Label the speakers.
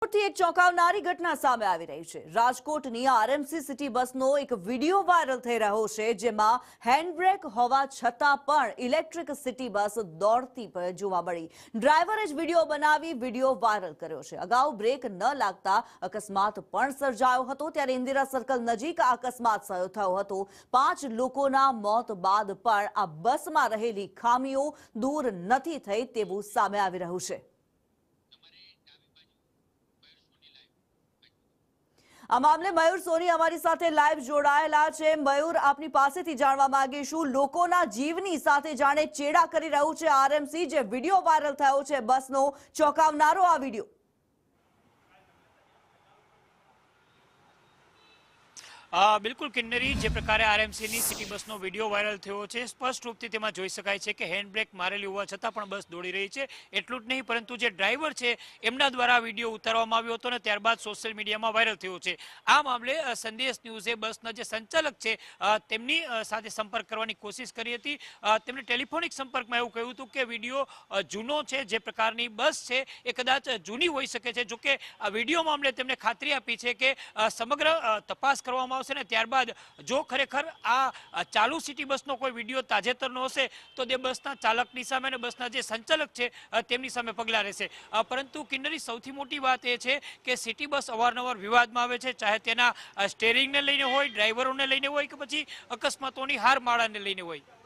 Speaker 1: રાજકોટથી એક ચોંકાવનારી ઘટના સામે આવી રહી છે। રાજકોટની આરએમસી સિટી બસનો એક વિડીયો વાયરલ થઈ રહ્યો છે, જેમાં હેન્ડબ્રેક હોવા છતાં પણ ઇલેક્ટ્રિક સિટી બસ દોડતી જોવા મળી। ડ્રાઈવરે જ વિડીયો બનાવી વિડીયો વાયરલ કર્યો છે। અગાઉ બ્રેક ન લાગતા અકસ્માત પણ સર્જાયો હતો, ત્યારે ઇન્દિરા સર્કલ નજીક આ અકસ્માત થયો હતો। 5 લોકોના મોત બાદ પણ આ બસમાં રહેલી ખામીઓ દૂર નથી થઈ તેવું સામે આવી રહ્યું છે। આ મામલે મયુર સોની અમારી સાથે લાઈવ જોડાયેલા છે। મયુર, આપની પાસેથી જાણવા માંગીશું, લોકોના જીવની સાથે જાણે ચેડા કરી રહ્યું છે આરએમસી, જે વિડીયો વાયરલ થયો છે બસનો, ચોંકાવનારો આ વિડીયો।
Speaker 2: બિલકુલ કિન્નરી, જે પ્રકારે આરએમસીની સિટી બસનો વિડીયો વાયરલ થયો છે, સ્પષ્ટ રૂપથી તેમાં જોઈ શકાય છે કે હેન્ડબ્રેક મારેલી હોવા છતાં પણ બસ દોડી રહી છે। એટલું જ નહીં, પરંતુ જે ડ્રાઈવર છે એમના દ્વારા વિડીયો ઉતારવામાં આવ્યો હતો અને ત્યારબાદ સોશિયલ મીડિયામાં વાયરલ થયો છે। આ મામલે સંદેશ ન્યૂઝે બસના જે સંચાલક છે તેમની સાથે સંપર્ક કરવાની કોશિશ કરી હતી। તેમણે ટેલિફોનિક સંપર્કમાં એવું કહ્યું હતું કે વિડીયો જૂનો છે, જે પ્રકારની બસ છે એ કદાચ જૂની હોઈ શકે છે। જોકે આ વિડીયો મામલે તેમણે ખાતરી આપી છે કે સમગ્ર તપાસ કરવામાં આવશે ને ત્યારબાદ જો ખરેખર આ ચાલુ સિટી બસનો કોઈ વિડીયો તાજેતરનો હશે તો તે બસના ચાલકની સામે અને બસના જે સંચાલક છે તેમની સામે પગલાં રહેશે। પરંતુ કિન્નરી, સૌથી મોટી વાત એ છે કે સિટી બસ અવારનવાર વિવાદમાં આવે છે, ચાહે તેના સ્ટેરિંગને લઈને હોય, ડ્રાઈવરોને લઈને હોય કે પછી અકસ્માતોની હારમાળાને લઈને હોય।